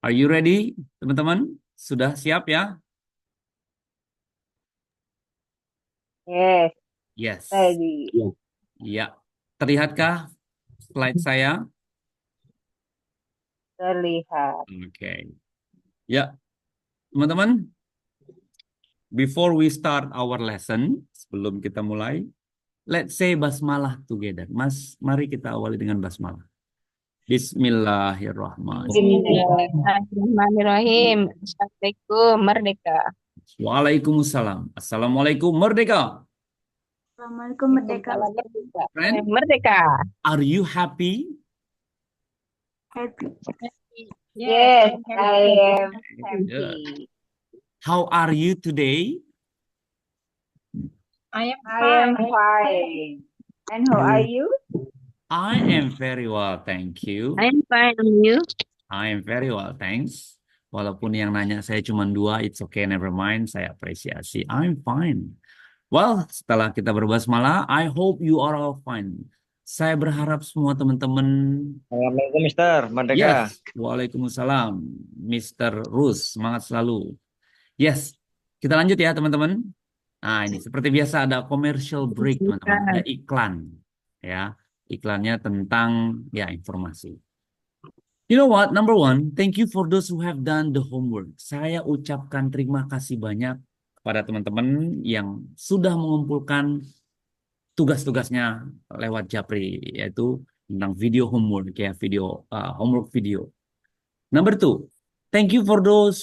Are you ready, teman-teman? Sudah siap ya? Yes, Yes. ready. Ya. Terlihatkah slide saya? Terlihat. Oke. Ya, teman-teman, before we start our lesson, sebelum kita mulai, let's say basmalah together. Mas, mari kita awali dengan basmalah. Bismillahirrahmanirrahim. Bismillahirrahmanirrahim. Assalamualaikum, Merdeka. Waalaikumsalam. Assalamualaikum, merdeka. Assalamualaikum Merdeka Waalaikumsalam, Ustaz. Merdeka. Friend, Merdeka. are you happy? Happy. Yes, I'm I happy. am Good. happy. How are you today? I am I am fine. fine. And how are you? I am very well, thank you. I am fine. And you? I am very well, thanks. Walaupun yang nanya saya cuma dua, it's okay, never mind. Saya apresiasi. I'm fine. Well, setelah kita berbasmalah, I hope you are all fine. Saya berharap semua teman-teman. Assalamualaikum Mister Merdeka. Yes, Waalaikumsalam, Mr. Rus, semangat selalu. Yes, kita lanjut ya teman-teman. Nah ini seperti biasa ada commercial break teman-teman, ada iklan, ya iklannya tentang ya informasi. You know what? Number one, thank you for those who have done the homework. Saya ucapkan terima kasih banyak kepada teman-teman yang sudah mengumpulkan tugas-tugasnya lewat Japri, yaitu tentang video homework, ya homework video. Number two, thank you for those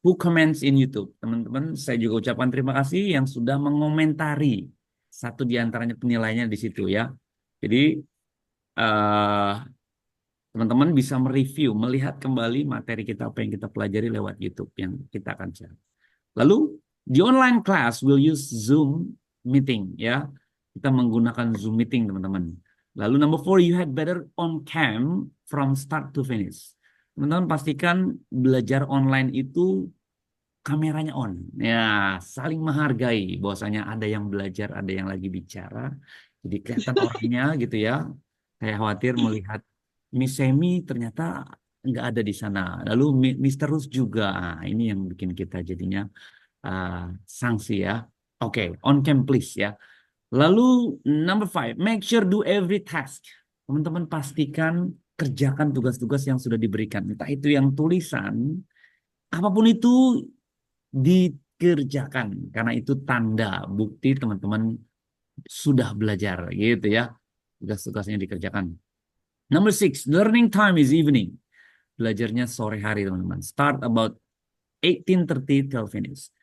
who comments in YouTube. Teman-teman, saya juga ucapkan terima kasih yang sudah mengomentari. Satu di antaranya penilaiannya di situ ya. Jadi eh, teman-teman bisa mereview, melihat kembali materi kita apa yang kita pelajari lewat YouTube yang kita akan share. Lalu di online class will use Zoom meeting ya. Kita menggunakan Zoom meeting teman-teman. Lalu number four, you had better on cam from start to finish. Teman-teman pastikan belajar online itu kameranya on. Ya, saling menghargai bahwasanya ada yang belajar, ada yang lagi bicara. Jadi kelihatan orangnya gitu ya. Saya khawatir melihat Miss Semi ternyata nggak ada di sana. Lalu Mr. Rus juga. Nah, ini yang bikin kita jadinya sanksi ya. Oke, on cam please ya. Lalu number five, make sure do every task. Teman-teman pastikan kerjakan tugas-tugas yang sudah diberikan. Entah itu yang tulisan, apapun itu dikerjakan. Karena itu tanda bukti teman-teman sudah belajar gitu ya. Tugas-tugasnya dikerjakan. Number six, learning time is evening. Belajarnya sore hari teman-teman. Start about 18:30 till finish.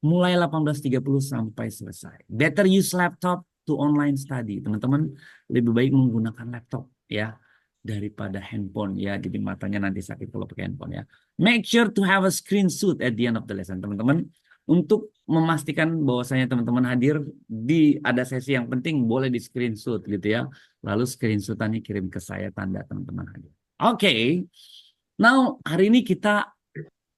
Mulai 18.30 sampai selesai. Better use laptop to online study. Teman-teman lebih baik menggunakan laptop ya daripada handphone ya. Jadi matanya nanti sakit kalau pakai handphone ya. Make sure to have a screenshot at the end of the lesson. Teman-teman untuk memastikan bahwasanya teman-teman hadir di ada sesi yang penting boleh di screenshot gitu ya. Lalu screenshotannya kirim ke saya tanda teman-teman hadir. Oke. Now hari ini kita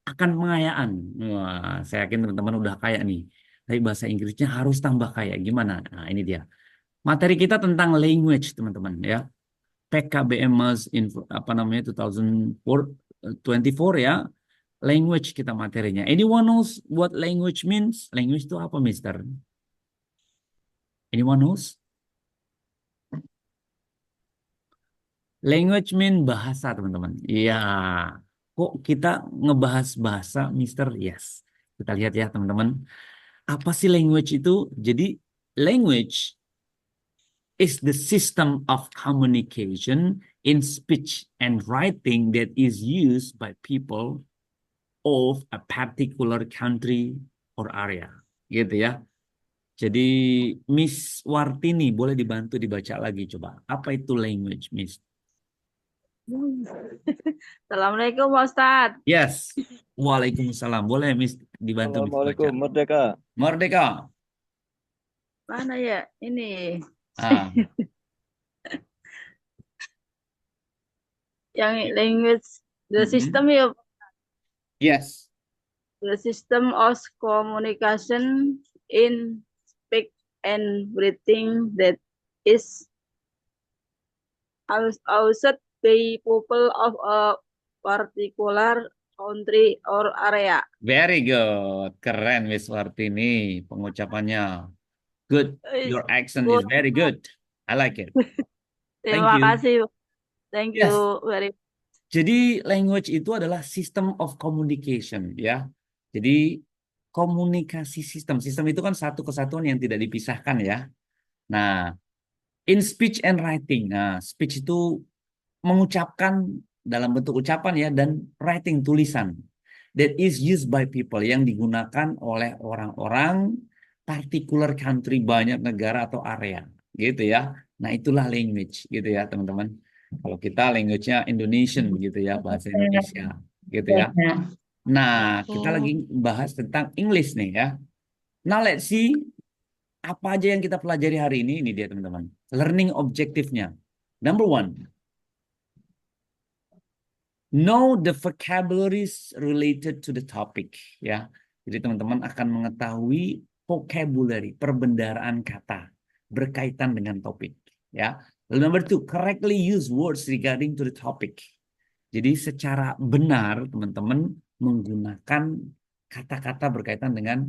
akan pengayaan. Wah, saya yakin teman-teman udah kaya nih. Tapi bahasa Inggrisnya harus tambah kaya. Gimana? Nah, ini dia. Materi kita tentang language, teman-teman ya. PKBM Mas apa namanya 2024 ya. Language kita materinya. Anyone knows what language means? Language itu apa, Mister? Anyone knows? Language mean bahasa, teman-teman. Iya. Kok kita ngebahas bahasa, Mister? Yes. Kita lihat ya, teman-teman. Apa sih language itu? Jadi language is the system of communication in speech and writing that is used by people of a particular country or area. Gitu ya. Jadi Miss Wartini boleh dibantu dibaca lagi coba. Apa itu language, Miss? Assalamualaikum Pak Ustadz. Yes. Waalaikumsalam. Boleh Miss dibantu Miss baca. Assalamualaikum Merdeka. Merdeka. Mana ya? Ini Ah, yang language, the system ya, yes. the system of communication in speak and writing that is used by people of a particular country or area. Very good. Keren Miss Wartini pengucapannya. Good. Eh, Your accent is good. very good. I like it. Thank Terima you. kasih. Thank Yes. you very Jadi language itu adalah system of communication ya. Jadi komunikasi sistem. Sistem itu kan satu kesatuan yang tidak dipisahkan ya. Nah, in speech and writing. Nah, speech itu mengucapkan dalam bentuk ucapan ya, dan writing tulisan. That is used by people, yang digunakan oleh orang-orang particular country, banyak negara atau area gitu ya. Nah, itulah language gitu ya teman-teman. Kalau kita language-nya Indonesian gitu ya, bahasa Indonesia gitu ya. Nah, kita lagi bahas tentang English nih ya. Now let's see apa aja yang kita pelajari hari ini. Ini dia teman-teman. Learning objektifnya. Number one, know the vocabularies related to the topic ya. Jadi teman-teman akan mengetahui vocabulary, perbendaharaan kata berkaitan dengan topik ya. Lalu number two, correctly use words regarding to the topic. Jadi secara benar teman-teman menggunakan kata-kata berkaitan dengan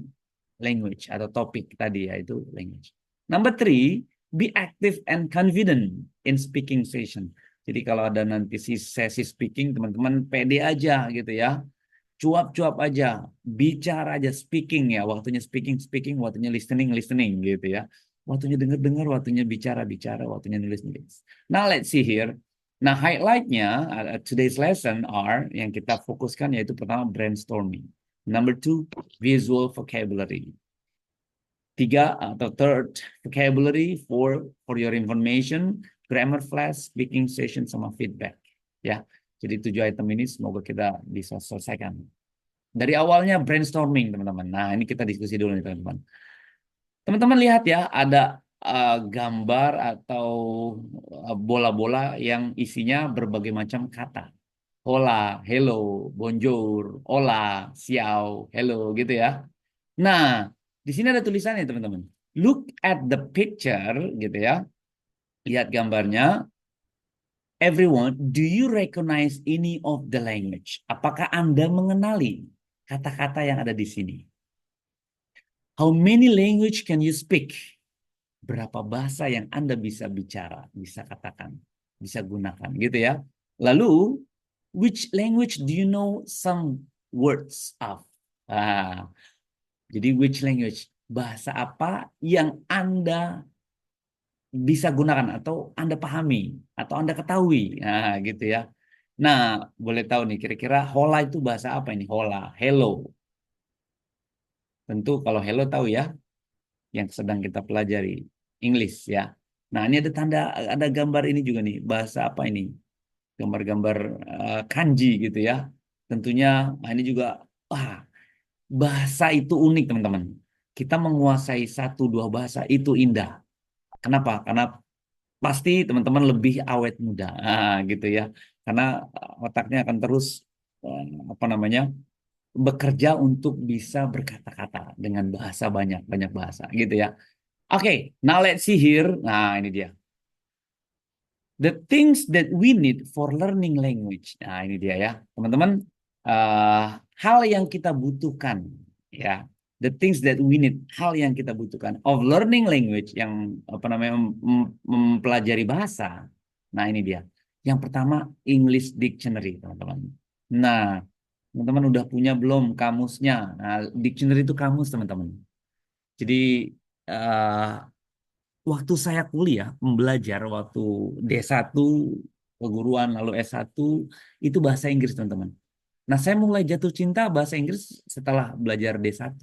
language atau topik tadi yaitu language. Number three, be active and confident in speaking session. Jadi kalau ada nanti sesi speaking, teman-teman pede aja gitu ya. Cuap-cuap aja, bicara aja, speaking ya. Waktunya speaking, waktunya listening gitu ya. Waktunya dengar, waktunya bicara, waktunya nulis. Now let's see here. Nah highlightnya today's lesson are yang kita fokuskan yaitu pertama brainstorming. Number two, visual vocabulary. Tiga atau third, vocabulary for your information, grammar flash, speaking session, sama feedback. Ya, jadi 7 item ini semoga kita bisa selesaikan. Dari awalnya brainstorming teman-teman. Nah ini kita diskusi dulu nih teman-teman. Teman-teman lihat ya, ada gambar atau bola-bola yang isinya berbagai macam kata. Hola, hello, bonjour, hola, siao, hello gitu ya. Nah, di sini ada tulisannya teman-teman. Look at the picture gitu ya. Lihat gambarnya. Everyone, do you recognize any of the language? Apakah Anda mengenali kata-kata yang ada di sini? How many language can you speak? Berapa bahasa yang Anda bisa bicara, bisa katakan, bisa gunakan gitu ya. Lalu, which language do you know some words of? Jadi which language? Bahasa apa yang Anda bisa gunakan atau Anda pahami atau Anda ketahui. Nah, gitu ya. Nah, boleh tahu nih kira-kira hola itu bahasa apa ini? Hola, hello. Tentu kalau hello tahu ya, yang sedang kita pelajari English ya. Nah, ini ada tanda, ada gambar ini juga nih, bahasa apa ini? Gambar-gambar kanji gitu ya. Tentunya ini juga bahasa itu unik teman-teman. Kita menguasai 1-2 bahasa itu indah. Kenapa? Karena pasti teman-teman lebih awet muda, gitu ya. Karena otaknya akan terus bekerja untuk bisa berkata-kata dengan bahasa banyak bahasa, gitu ya. Oke, now let's see here. Nah, ini dia. The things that we need for learning language. Nah, ini dia ya, teman-teman. Hal yang kita butuhkan, ya. The things that we need, hal yang kita butuhkan of learning language, yang mempelajari bahasa. Nah, ini dia. Yang pertama, English Dictionary, teman-teman. Nah, teman-teman udah punya belum kamusnya? Nah, dictionary itu kamus, teman-teman. Jadi waktu saya kuliah, belajar waktu D1, keguruan, lalu S1, itu bahasa Inggris, teman-teman. Nah, saya mulai jatuh cinta bahasa Inggris setelah belajar D1.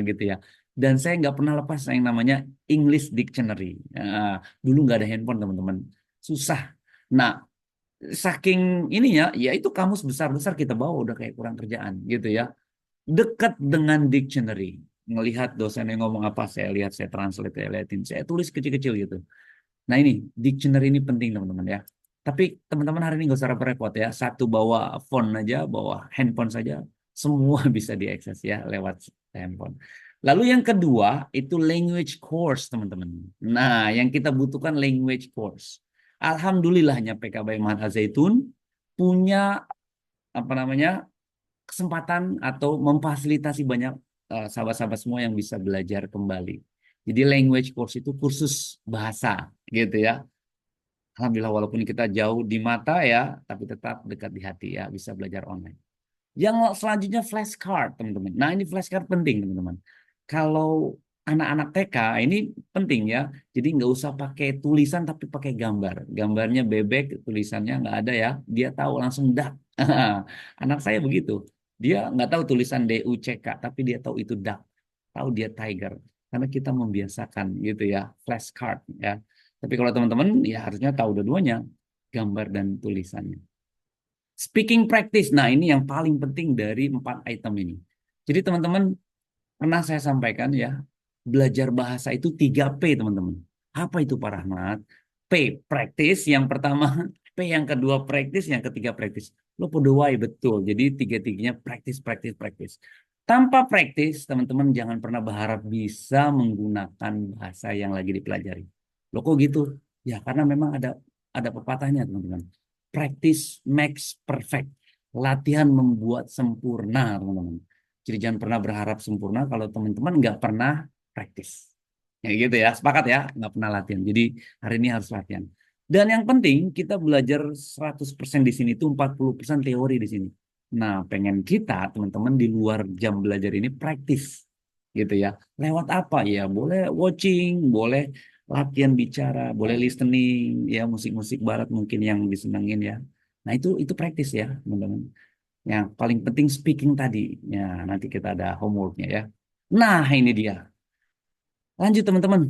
Gitu ya. Dan saya nggak pernah lepas yang namanya English Dictionary. Dulu nggak ada handphone, teman-teman. Susah. Nah, saking ininya, ya itu kamus besar-besar kita bawa udah kayak kurang kerjaan, gitu ya. Dekat dengan dictionary. Ngelihat dosen yang ngomong apa, saya lihat, saya translate, saya liatin, saya tulis kecil-kecil gitu. Nah ini, dictionary ini penting teman-teman ya. Tapi teman-teman hari ini nggak usah repot-repot ya. Satu bawa phone aja, bawa handphone saja, semua bisa diakses ya lewat handphone. Lalu yang kedua itu language course teman-teman. Nah yang kita butuhkan language course. Alhamdulillahnya PKB Mahat Al Zaitun punya apa namanya kesempatan atau memfasilitasi banyak sahabat-sahabat semua yang bisa belajar kembali. Jadi language course itu kursus bahasa gitu ya. Alhamdulillah walaupun kita jauh di mata ya, tapi tetap dekat di hati ya, bisa belajar online. Yang selanjutnya flashcard, teman-teman. Nah, ini flashcard penting, teman-teman. Kalau anak-anak TK ini penting ya. Jadi nggak usah pakai tulisan tapi pakai gambar. Gambarnya bebek, tulisannya nggak ada ya. Dia tahu langsung dak. Anak saya begitu. Dia nggak tahu tulisan DUCK, tapi dia tahu itu dak. Tahu dia tiger. Karena kita membiasakan gitu ya, flashcard ya. Tapi kalau teman-teman ya harusnya tahu dua-duanya, gambar dan tulisannya. Speaking practice. Nah, ini yang paling penting dari 4 item ini. Jadi teman-teman, pernah saya sampaikan ya, belajar bahasa itu 3P, teman-teman. Apa itu Pak Rahmat? P, practice yang pertama, P yang kedua practice, yang ketiga practice. Lo podoai betul. Jadi tiga-tiganya practice, practice, practice. Tanpa practice, teman-teman jangan pernah berharap bisa menggunakan bahasa yang lagi dipelajari. Lo kok gitu? Ya, karena memang ada pepatahnya, teman-teman. Practice makes perfect. Latihan membuat sempurna, teman-teman. Jadi jangan pernah berharap sempurna kalau teman-teman nggak pernah praktis. Ya gitu ya, sepakat ya, nggak pernah latihan. Jadi hari ini harus latihan. Dan yang penting kita belajar 100% di sini itu 40% teori di sini. Nah, pengen kita teman-teman di luar jam belajar ini praktis gitu ya. Lewat apa ya? Boleh watching, boleh latihan bicara, boleh listening ya, musik-musik barat mungkin yang disenengin ya. Nah, itu praktis ya, teman-teman. Yang paling penting speaking tadi. Ya, nanti kita ada homeworknya ya. Nah, ini dia. Lanjut teman-teman.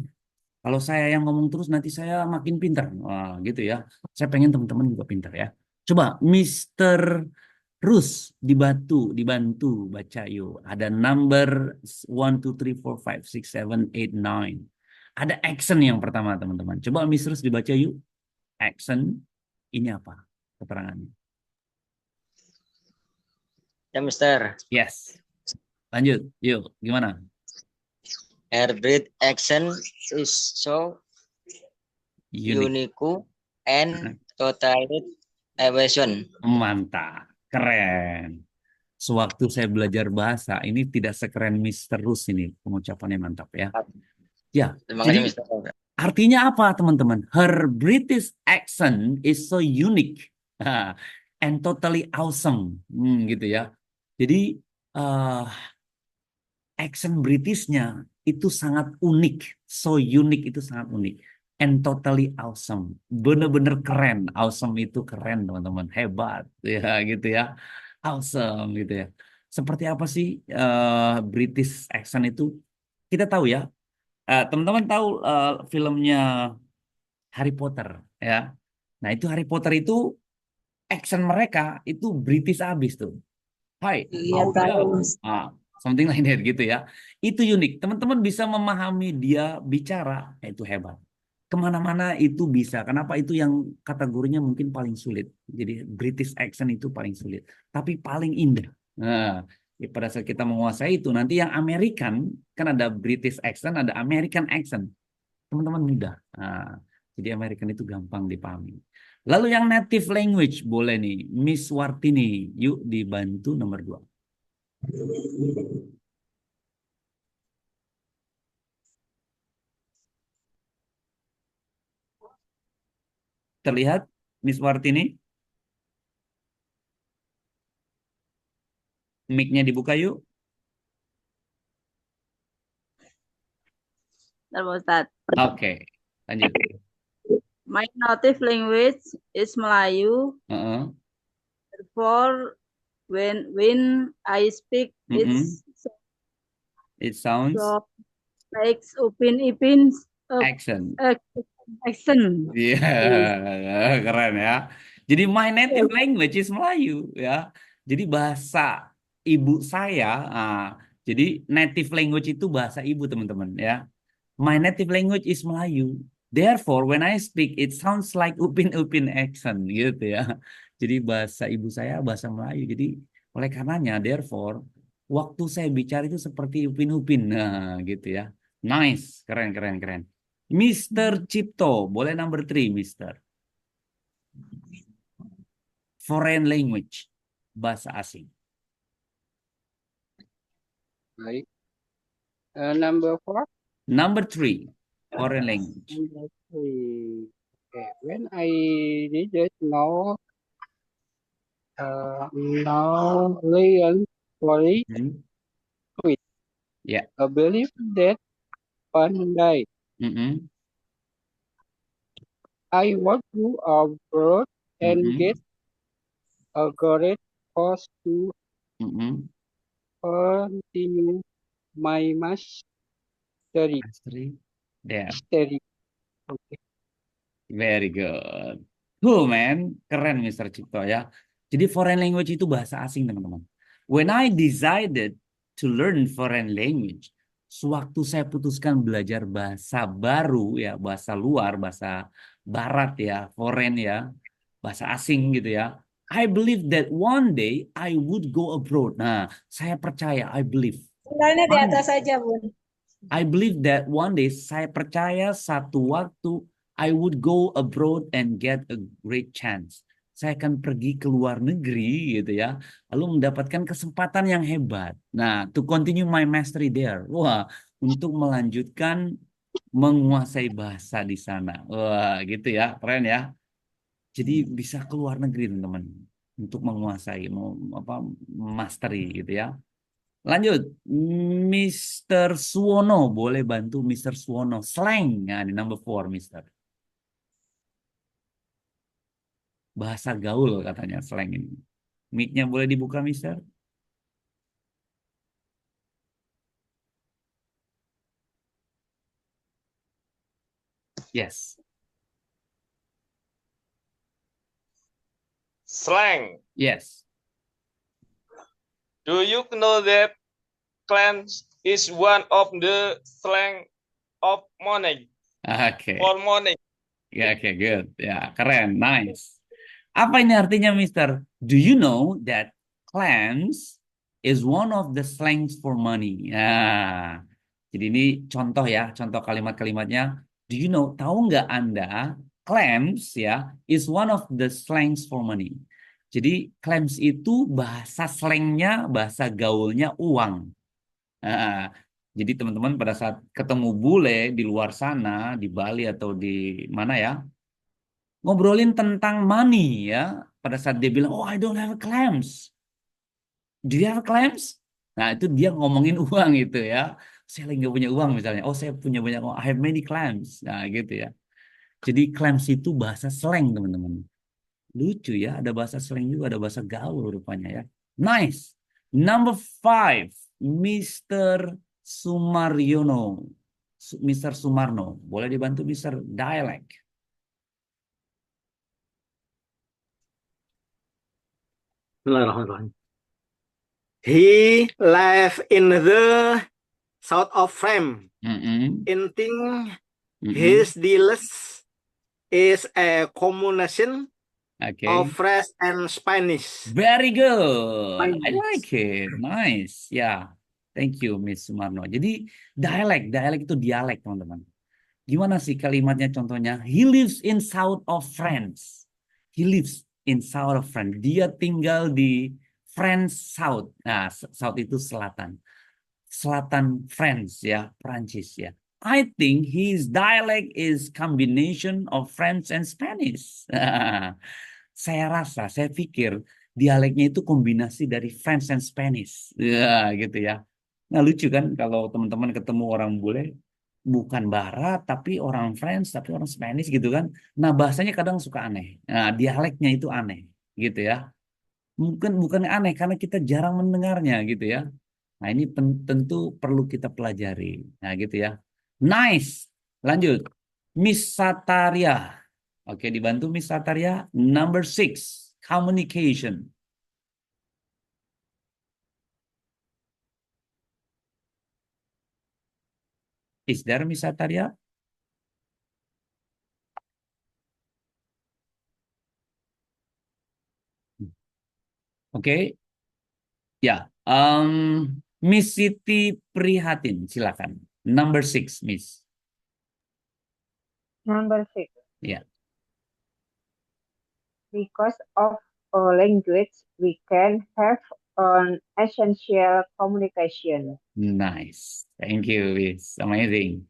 Kalau saya yang ngomong terus nanti saya makin pintar. Wah, gitu ya. Saya pengen teman-teman juga pintar ya. Coba Mister Rus dibantu baca yuk. Ada number 1, 2, 3, 4, 5, 6, 7, 8, 9. Ada action yang pertama teman-teman. Coba Mister Rus dibaca yuk. Action ini apa? Keterangannya. Ya, Mister. Yes. Lanjut. Yuk, gimana? Her breath action is so Unique. unique and totally evasion. Mantap. Keren. Sewaktu saya belajar bahasa, ini tidak sekeren Mister Rus ini. Pengucapannya mantap ya. Ya, Terima jadi kasih, Mister. artinya apa teman-teman? Her British accent is so unique and totally awesome. Gitu ya. Jadi accent Britishnya itu sangat unik. So unique itu sangat unik. And totally awesome. Bener-bener keren. Awesome itu keren teman-teman. Hebat. Ya gitu ya. Awesome gitu ya. Seperti apa sih British accent itu? Kita tahu ya. Teman-teman tahu filmnya Harry Potter ya. Nah itu Harry Potter itu accent mereka itu British abis tuh. Hai, Iya how tahu. ah, something like that gitu ya. Itu unik. Teman-teman bisa memahami dia bicara, itu hebat. Kemana-mana itu bisa. Kenapa itu yang kategorinya mungkin paling sulit. Jadi British accent itu paling sulit. Tapi paling indah. Nah, pada saat kita menguasai itu, nanti yang American, kan ada British accent, ada American accent. Teman-teman mudah. Nah, jadi American itu gampang dipahami. Lalu yang native language boleh nih, Miss Wartini, yuk dibantu nomor 2. Terlihat Miss Wartini? Mic-nya dibuka yuk. Bentar, Pak Ustadz. Oke, lanjut. My native language is Melayu. Heeh. Therefore, when I speak, Mm-mm. It sounds so like upin accent. accent. Iya, keren ya. Jadi my native language is Melayu ya. Jadi bahasa ibu saya. Jadi native language itu bahasa ibu teman-teman ya. My native language is Melayu. Therefore, when I speak, it sounds like upin-upin accent gitu ya. Jadi bahasa ibu saya bahasa Melayu. Jadi oleh karenanya, therefore, waktu saya bicara itu seperti upin-upin. Nah, gitu ya. Nice, keren, keren, keren. Mr. Cipto, boleh number 3, Mister. Foreign language. bahasa asing? Baik. Number 4. Number 3, foreign language. Number 3. Okay. When I didn't know now learn Polish, Hmm. Wait. Yeah. I believe that one day Mm-mm. I want to abroad and Mm-mm. get a great course to Mm-mm. continue my mastery. There. Mastery. Okay. Very good. Cool, man. Keren, Mr. Cipto ya. Jadi foreign language itu bahasa asing, teman-teman. When I decided to learn foreign language, sewaktu saya putuskan belajar bahasa baru ya, bahasa luar, bahasa barat ya, foreign ya, bahasa asing gitu ya. I believe that one day I would go abroad. Nah, saya percaya, I believe. Tinggalnya di atas saja, Bun. I believe that one day, saya percaya satu waktu I would go abroad and get a great chance. Saya akan pergi ke luar negeri gitu ya, lalu mendapatkan kesempatan yang hebat. Nah, to continue my mastery there. Wah, untuk melanjutkan menguasai bahasa di sana. Wah, gitu ya, keren ya. Jadi bisa ke luar negeri, teman-teman, untuk menguasai, mastery gitu ya. Lanjut, Mr. Suwono, boleh bantu Mr. Suwono. Slang, nah, di number 4, Mr. Bahasa gaul katanya slang ini. Mic-nya boleh dibuka, Mr. Yes, Slang. yes. Do you know that clans is one of the slang of money Oke, for money? ya, oke, good. Ya, keren, nice. Apa ini artinya, Mr.? Do you know that clams is one of the slangs for money? Nah, jadi ini contoh ya, contoh kalimat-kalimatnya. Do you know, tahu nggak Anda, clams ya, is one of the slangs for money. Jadi clams itu bahasa slangnya, bahasa gaulnya uang. Nah, jadi teman-teman pada saat ketemu bule di luar sana, di Bali atau di mana ya, ngobrolin tentang money ya. Pada saat dia bilang, oh I don't have clams. Do you have clams? Nah itu dia ngomongin uang itu ya. Saya lagi nggak punya uang misalnya. Oh saya punya banyak uang. I have many clams. Nah gitu ya. Jadi clams itu bahasa slang teman-teman. Lucu ya. Ada bahasa slang juga. Ada bahasa gaul rupanya ya. Nice. Number 5. Mr. Sumaryono. Mr. Sumarno. Boleh dibantu Mr. Dialect. Bismillahirrahmanirrahim. He lives in the south of France. Mm-mm. Eating Mm-mm. his dishes is a combination Okay. of French and Spanish. Very good. I Spanish. like it. Nice. Ya. Thank you, Miss Sumarno. Jadi dialek itu dialek, teman-teman. Gimana sih kalimatnya contohnya? He lives in south of France. He lives in south of France. Dia tinggal di France South. Nah, South itu selatan. Selatan France ya, Prancis ya. I think his dialect is combination of French and Spanish. Saya pikir dialeknya itu kombinasi dari French and Spanish. Ya, gitu ya. Nah, lucu kan kalau teman-teman ketemu orang bule, bukan Barat, tapi orang French, tapi orang Spanish gitu kan. Nah, bahasanya kadang suka aneh. Nah, dialeknya itu aneh, gitu ya. Mungkin bukan aneh, karena kita jarang mendengarnya, gitu ya. Nah, ini tentu perlu kita pelajari. Nah, gitu ya. Nice. Lanjut. Miss Sataria. Oke, dibantu Miss Sataria. Number 6, communication. Is there Miss Sataria? Oke. Ya. Miss Siti Prihatin, silakan. Number 6, Miss. Number 6. Ya. Because of or language we can have on essential communication. Nice. Thank you. It's amazing.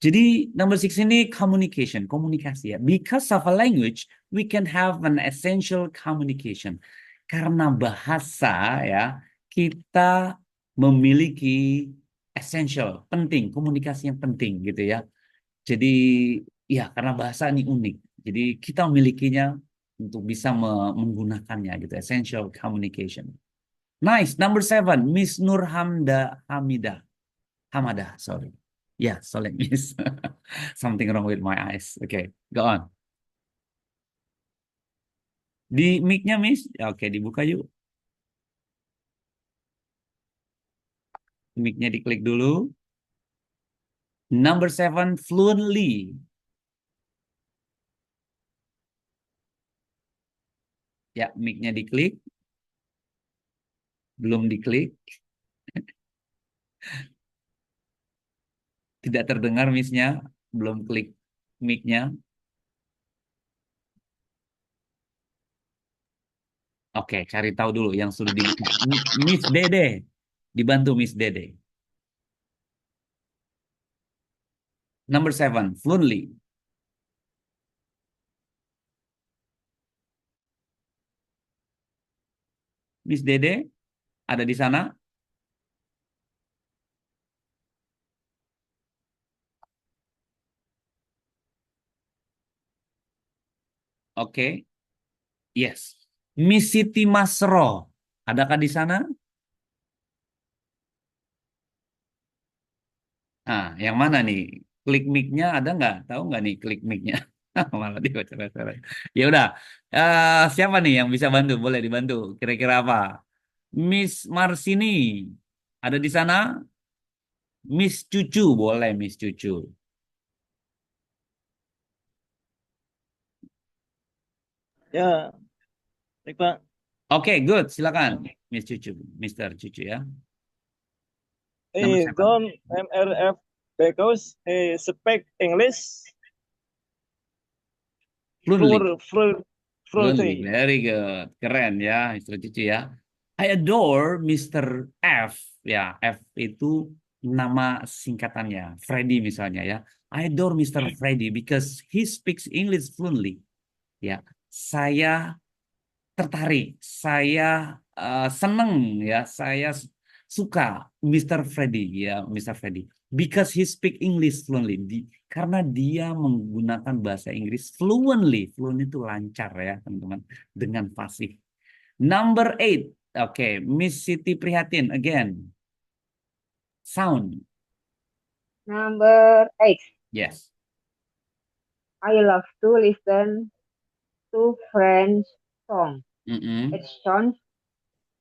Jadi number 6 ini communication, komunikasi ya. Because of a language, we can have an essential communication. Karena bahasa ya, kita memiliki essential, penting, komunikasi yang penting gitu ya. Jadi ya karena bahasa ini unik. Jadi kita memilikinya untuk bisa menggunakannya gitu, essential communication. Nice. Number 7, Miss Nur Hamadah, sorry. Yeah, sorry, Miss. Something wrong with my eyes. Okay, go on. Di mic-nya, Miss? Oke, dibuka yuk. Mic-nya diklik dulu. Number 7, fluently. Ya, mic-nya diklik. Belum diklik. Tidak terdengar, Miss-nya. Belum klik mic-nya. Oke, cari tahu dulu yang sudah di Miss Dede. Dibantu Miss Dede. Number 7, fluently. Miss Dede, ada di sana? Oke. Yes. Miss Siti Masro, adakah di sana? Ah, yang mana nih? Klik mic-nya ada nggak? Tahu nggak nih klik mic-nya? Malah dibaca-baca. Ya udah. Siapa nih yang bisa bantu? Boleh dibantu. Kira-kira apa? Miss Marsini, ada di sana? Miss Cucu, boleh Miss Cucu. Ya, baik Pak. Oke, good. Silakan, Miss Cucu, Mr. Cucu ya. Number 7. Don't MRF because he speak English Fluently. fluently. Fluently. Very good. Keren ya, Mr. Cucu ya. I adore Mr. F. Ya, F itu nama singkatannya. Freddy misalnya ya. I adore Mr. Freddy because he speaks English fluently. Ya, saya tertarik, saya seneng ya, saya suka Mr. Freddy ya, Mr. Freddy. Because he speak English fluently. Karena dia menggunakan bahasa Inggris fluently. Fluent itu lancar ya, teman-teman. Dengan fasih. Number 8. Oke, Miss Siti Prihatin again. Sound. Number 8. Yes. I love to listen to French song. It sounds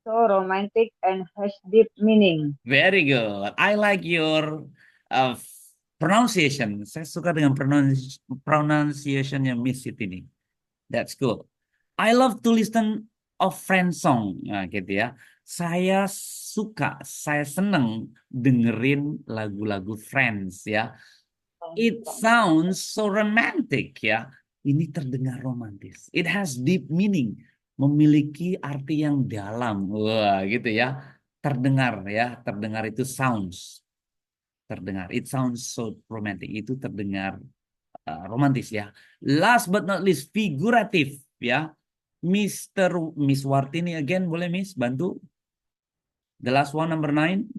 so romantic and has deep meaning. Very good. I like your pronunciation. Saya suka dengan pronunciation-nya Miss Siti ini. That's good. I love to listen of French song. Nah, gitu ya. Saya suka, saya seneng dengerin lagu-lagu French ya. It sounds so romantic ya. Ini terdengar romantis. It has deep meaning. Memiliki arti yang dalam. Wah, gitu ya. Terdengar ya. Terdengar itu sounds. Terdengar. It sounds so romantic. Itu terdengar romantis ya. Last but not least, figuratif ya. Miss Wartini again, boleh Miss bantu? The last one, number 9.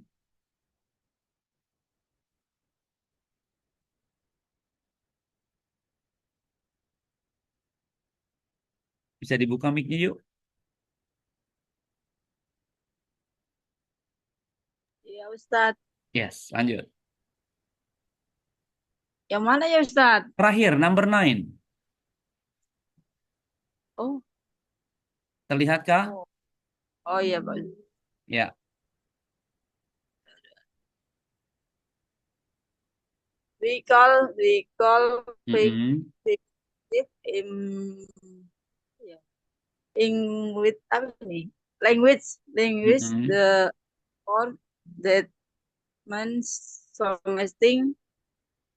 Bisa dibuka mic-nya yuk. Ya Ustadz. Yes, lanjut. Yang mana ya Ustadz? Terakhir, number 9. Oh. Terlihatkah? Oh iya Pak. Ya. We call English apa nih? Language the or that means something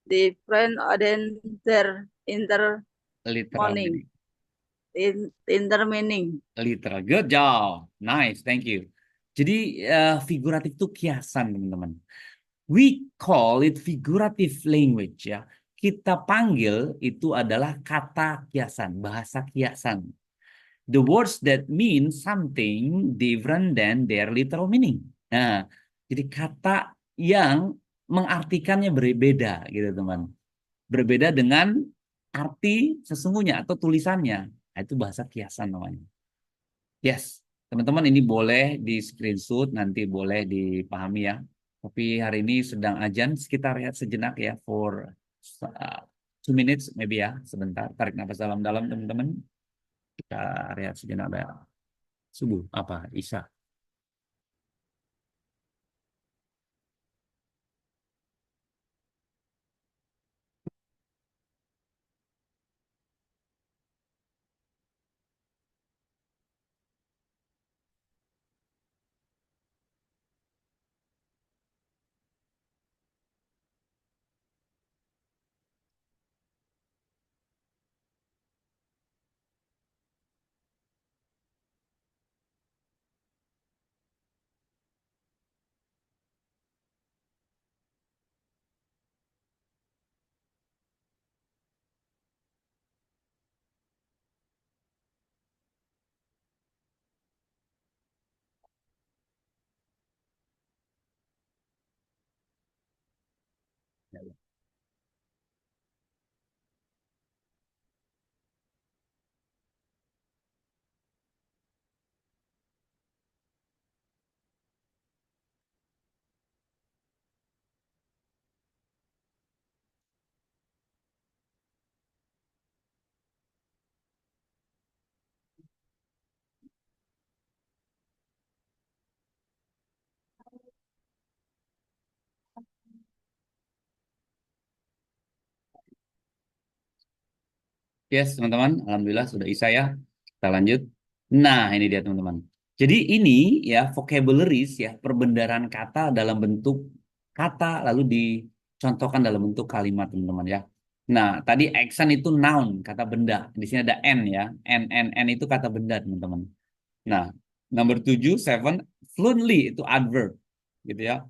different than their morning. intermeaning. Literal. Good job. Nice. Thank you. Jadi figuratif itu kiasan, teman-teman. We call it figurative language ya. Kita panggil itu adalah kata kiasan, bahasa kiasan. The words that mean something different than their literal meaning. Nah, jadi kata yang mengartikannya berbeda gitu, teman. Berbeda dengan arti sesungguhnya atau tulisannya. Nah, itu bahasa kiasan namanya. Yes, teman-teman ini boleh di screenshot, nanti boleh dipahami ya. Tapi hari ini sedang ajan, kita lihat sejenak ya, for 2 minutes maybe ya, sebentar. Tarik nafas dalam-dalam teman-teman. Kita lihat sejenak ya. Subuh, apa? Isya. Yes, teman-teman. Alhamdulillah sudah Isya ya. Kita lanjut. Nah, ini dia teman-teman. Jadi ini ya vocabularies ya, perbendaharaan kata dalam bentuk kata lalu dicontohkan dalam bentuk kalimat teman-teman ya. Nah, tadi action itu noun, kata benda. Di sini ada n ya. N itu kata benda teman-teman. Nah, number 7, 7, fluently itu adverb gitu ya.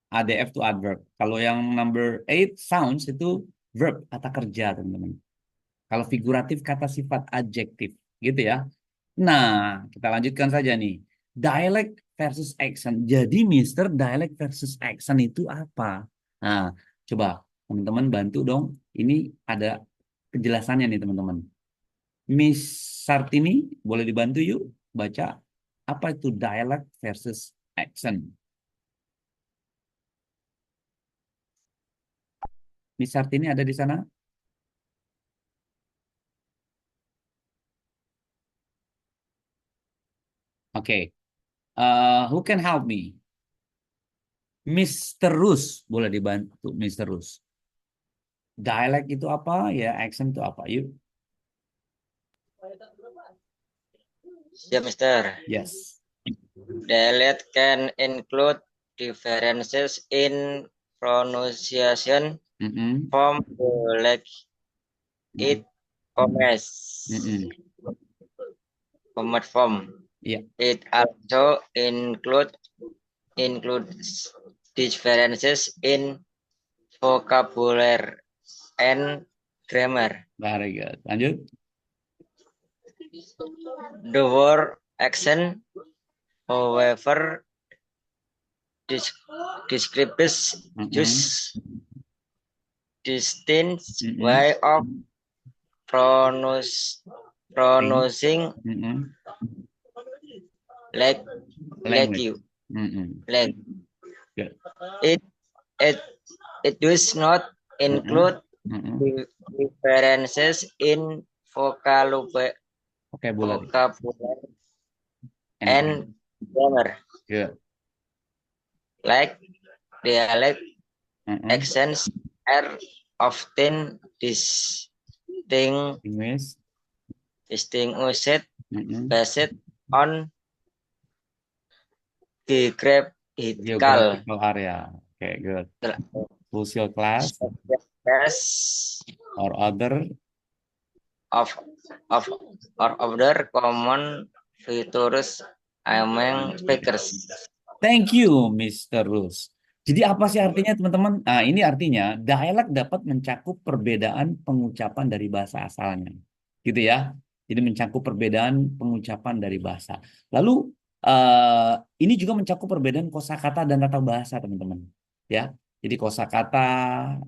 ADF itu adverb. Kalau yang number 8, sounds itu verb, kata kerja teman-teman. Kalau figuratif kata sifat adjektif, gitu ya. Nah, kita lanjutkan saja nih. Dialect versus accent. Jadi, Mister, dialect versus accent itu apa? Nah, coba teman-teman bantu dong. Ini ada penjelasannya nih, teman-teman. Miss Sartini, boleh dibantu yuk baca apa itu dialect versus accent. Miss Sartini ada di sana? Oke. Who can help me? Mr. Rus, boleh dibantu Mr. Rus. Dialect itu apa? Ya, accent itu apa? Yuk. Ya, Mister. Yes. Dialect can include differences in pronunciation from the like it common form. Yeah. It also includes differences in vocabulary and grammar. Very good. Lanjut. The word accent, however, describes just distinct way of pronouncing like you. Like it does not include differences in vocabulary and grammar. Good. Like dialect accents are often distinguished based on geographical area. Okay, good. Social class or other of of or other common features among speakers. Thank you, Mr. Rus. Jadi apa sih artinya teman-teman? Nah, ini artinya dialek dapat mencakup perbedaan pengucapan dari bahasa asalnya. Gitu ya. Jadi mencakup perbedaan pengucapan dari bahasa. Lalu ini juga mencakup perbedaan kosakata dan tata bahasa, teman-teman. Ya. Jadi kosakata,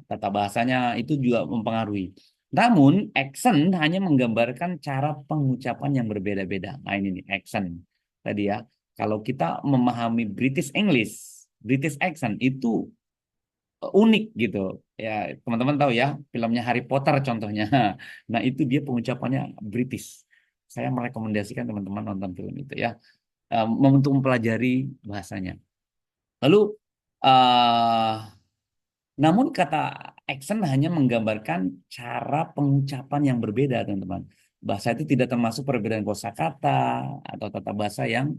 tata bahasanya itu juga mempengaruhi. Namun, accent hanya menggambarkan cara pengucapan yang berbeda-beda. Nah, ini nih, accent. Tadi ya. Kalau kita memahami British English, British accent itu unik gitu. Ya, teman-teman tahu ya, filmnya Harry Potter contohnya. Nah, itu dia pengucapannya British. Saya merekomendasikan teman-teman nonton film itu ya. Untuk mempelajari bahasanya. Lalu, namun kata accent hanya menggambarkan cara pengucapan yang berbeda, teman-teman. Bahasa itu tidak termasuk perbedaan kosakata atau tata bahasa yang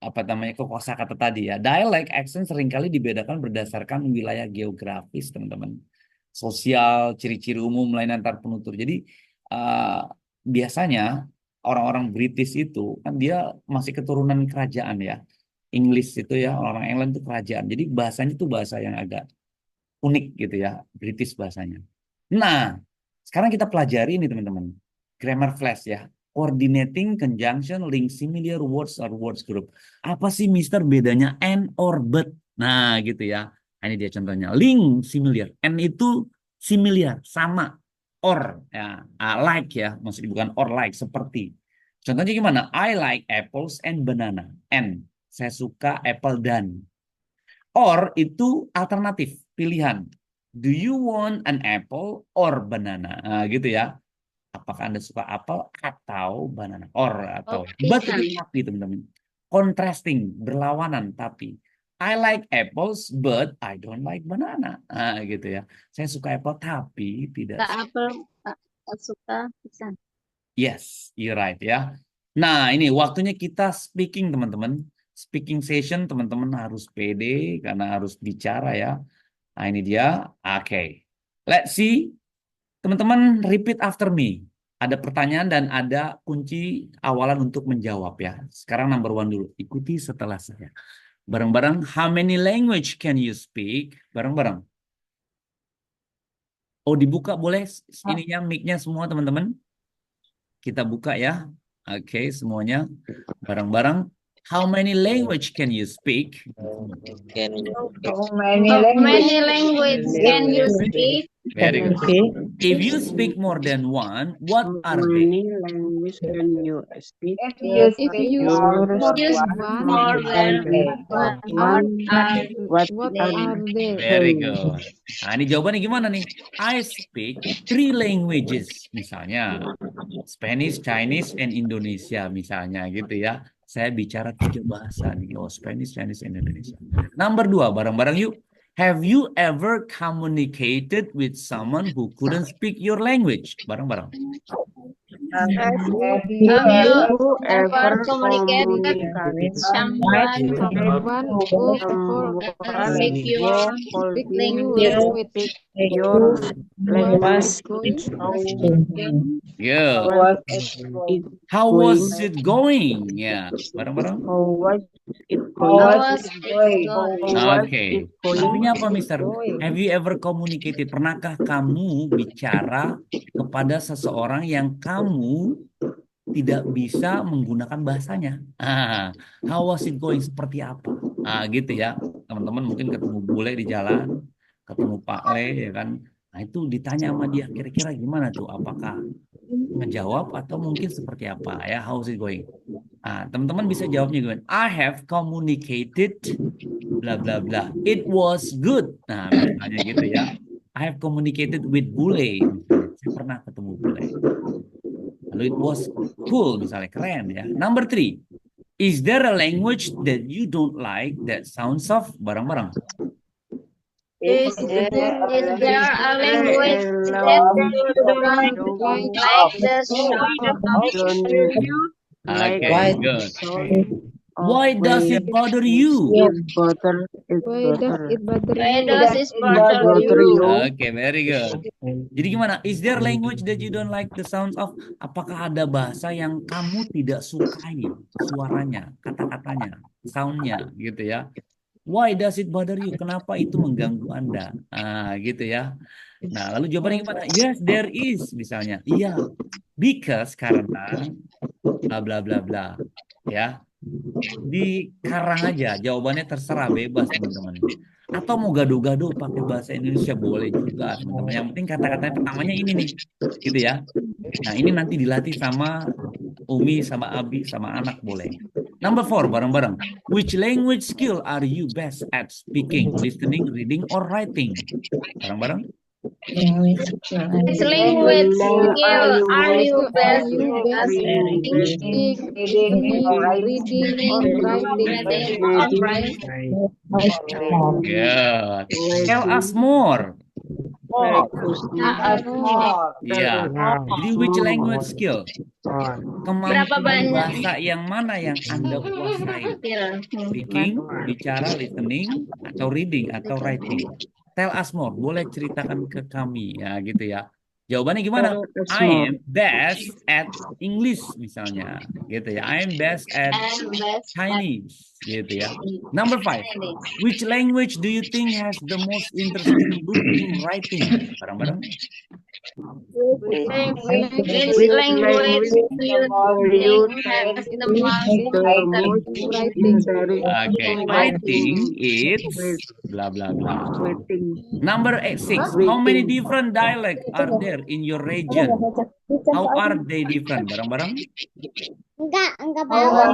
apa namanya kosakata tadi ya. Dialect accent seringkali dibedakan berdasarkan wilayah geografis, teman-teman. Sosial, ciri-ciri umum lain antar penutur. Jadi biasanya orang-orang British itu kan dia masih keturunan kerajaan ya. English itu ya, orang England itu kerajaan. Jadi bahasanya itu bahasa yang agak unik gitu ya, British bahasanya. Nah, sekarang kita pelajari ini teman-teman. Grammar flash ya. Coordinating, conjunction, link, similar words or words group. Apa sih Mister bedanya and or but? Nah gitu ya. Nah, ini dia contohnya. Link, similar. And itu similar, sama. Or, ya, like ya. Maksudnya bukan or like, seperti. Contohnya gimana? I like apples and banana. And, saya suka apple dan. Or itu alternatif, pilihan. Do you want an apple or banana? Nah, gitu ya. Apakah Anda suka apel atau banana? Or atau but itu tapi teman-teman. Contrasting, berlawanan tapi. I like apples but I don't like banana. Nah, gitu ya. Saya suka apel tapi tidak apel, suka pisang. Yes, you're right ya. Nah, ini waktunya kita speaking, teman-teman. Speaking session, teman-teman harus pede karena harus bicara ya. Nah, ini dia. Oke. Let's see. Teman-teman repeat after me. Ada pertanyaan dan ada kunci awalan untuk menjawab ya. Sekarang number one dulu. Ikuti setelah saya. Bareng-bareng. How many language can you speak? Bareng-bareng. Oh, dibuka boleh ininya mic-nya semua teman-teman. Kita buka ya. Oke, semuanya. Bareng-bareng. How many language can you speak? How many language can you speak? Very good. If you speak more than one, what are How they? many language can you speak? If you If speak you more use than more than one, what What are they? Very good. Nah, ini jawabannya gimana nih? I speak 3 languages. Misalnya, Spanish, Chinese, and Indonesia misalnya gitu ya. Saya bicara 3 bahasa nih. Oh, Spanish, Chinese, and Indonesia. Number 2, bareng-bareng yuk. Have you ever communicated with someone who couldn't speak your language? Bareng-bareng. Have you ever communicated with someone who speak your language? Your language. Yeah. How was it going? Ya, bareng-bareng. How was it going? Oke. Artinya apa, Mister? Have you ever communicated? Pernahkah kamu bicara kepada seseorang yang kamu tidak bisa menggunakan bahasanya? How was it going? Seperti apa? Gitu ya. Teman-teman mungkin ketemu bule di jalan, ketemu Pak Le, ya kan? Nah, itu ditanya sama dia, kira-kira gimana tuh? Apakah ngejawab atau mungkin seperti apa ya? How is it going? Teman-teman bisa jawabnya gimana? I have communicated bla bla bla. It was good. Nah, misalnya gitu ya. I have communicated with bule. Saya pernah ketemu bule. Lalu it was cool, misalnya keren ya. Number 3. Is there a language that you don't like that sounds soft? Bareng-bareng. Is there a language that you don't like the sound of you? Okay, good. Why does it bother you? Why does it bother Why you? does it bother you? Okay, very good. Jadi gimana? Is there language that you don't like the sounds of? Apakah ada bahasa yang kamu tidak sukai suaranya, kata-katanya, soundnya, gitu ya? Why does it bother you? Kenapa itu mengganggu Anda? Gitu ya. Nah, lalu jawabannya gimana? Yes, there is, misalnya. Iya, because, karena, bla bla bla bla. Ya, dikarang aja. Jawabannya terserah, bebas teman-teman. Atau mau gaduh-gaduh pakai bahasa Indonesia boleh juga teman-teman. Yang penting kata-katanya pertamanya ini nih, gitu ya. Nah, ini nanti dilatih sama Umi, sama Abi, sama anak boleh. Number 4, bareng-bareng. Which language skill are you best at speaking, listening, reading, or writing? Bareng-bareng. Which language skill are you best at speaking, listening, reading, or writing? Good. Tell us more. Ya, jadi which language skill? Berapa Kemampuan banyak? bahasa yang mana yang Anda kuasai? Speaking, bicara, listening, atau reading, atau writing. Tell us more. Boleh ceritakan ke kami, ya gitu ya. Jawabannya gimana? I am best at English misalnya, gitu ya. I am best at Chinese, gitu ya. Number 5. Which language do you think has the most interesting book in writing? Bareng-bareng. Which language do you think has the most writing? Okay, I think it's blah blah blah. Number 6. How many different dialects are there in your region? How are they different? Bareng-bareng. Enggak tahu.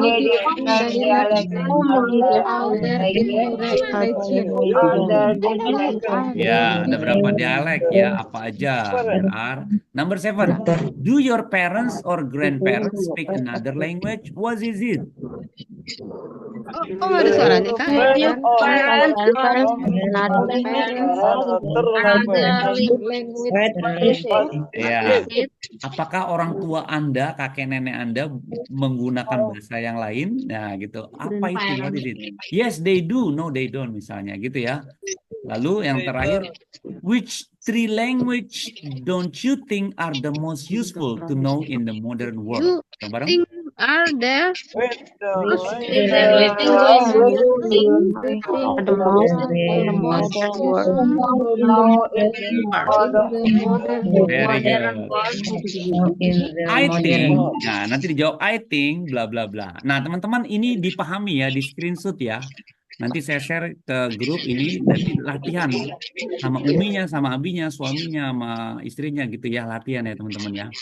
Ya, ada berapa dialek ya? Apa aja? There are. Number 7. Do your parents or grandparents speak another language? What is it? Oh, ada suaranya kan? Ya. Apakah orang tua Anda, kakek nenek Anda menggunakan bahasa yang lain? Nah, gitu. Apa itu? What is it? Yes, they do. No, they don't misalnya, gitu ya. Lalu yang terakhir, which 3 language don't you think are the most useful to know in the modern world? Bareng. Are there? Very good. I think, nah nanti dijawab I think, bla bla bla. Nah teman-teman ini dipahami ya, di screenshot ya. Nanti saya share ke grup ini, nanti latihan sama uminya, sama abinya, suaminya, sama istrinya gitu ya, latihan ya teman-teman ya.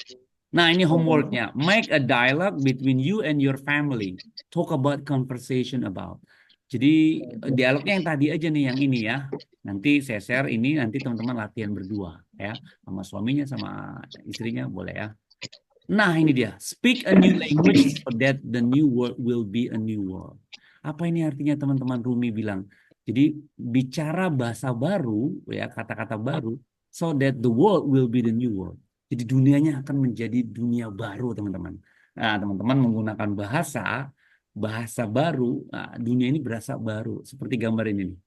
Nah, ini homeworknya. Make a dialogue between you and your family. Talk about conversation about. Jadi dialognya yang tadi aja nih, yang ini ya. Nanti saya share ini, nanti teman-teman latihan berdua ya, sama suaminya, sama istrinya boleh ya. Nah, ini dia. Speak a new language so that the new world will be a new world. Apa ini artinya teman-teman? Rumi bilang. Jadi bicara bahasa baru ya, kata-kata baru, so that the world will be the new world. Jadi dunianya akan menjadi dunia baru, teman-teman. Nah, teman-teman menggunakan bahasa baru, nah, dunia ini berasa baru. Seperti gambar ini nih.